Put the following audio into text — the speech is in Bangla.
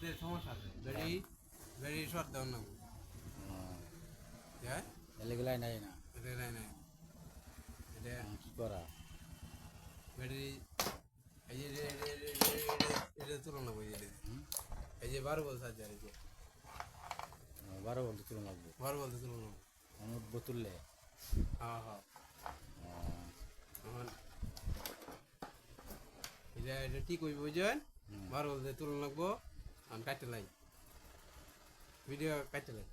শর্তের সমস্যা আছে ভেরি ভেরি শর্ট দেওয়ার নাম হ্যাঁ এগুলাই নাই না এটা নাই নাই এটা কি করা ব্যাটারি এই যে এটা তুলনা বই এই যে 12 ভোল্ট চার্জার এই যে 12 বলতে তুলনা লাগবে 12 ভোল্ট তুলনা অনুট বোতলে হ্যাঁ হ্যাঁ এখন এটা ঠিক হইব বুঝছেন 12 ভোল্ট তুলনা লাগবো আমি কাটতে লাই ভিডিও কাটতে লাই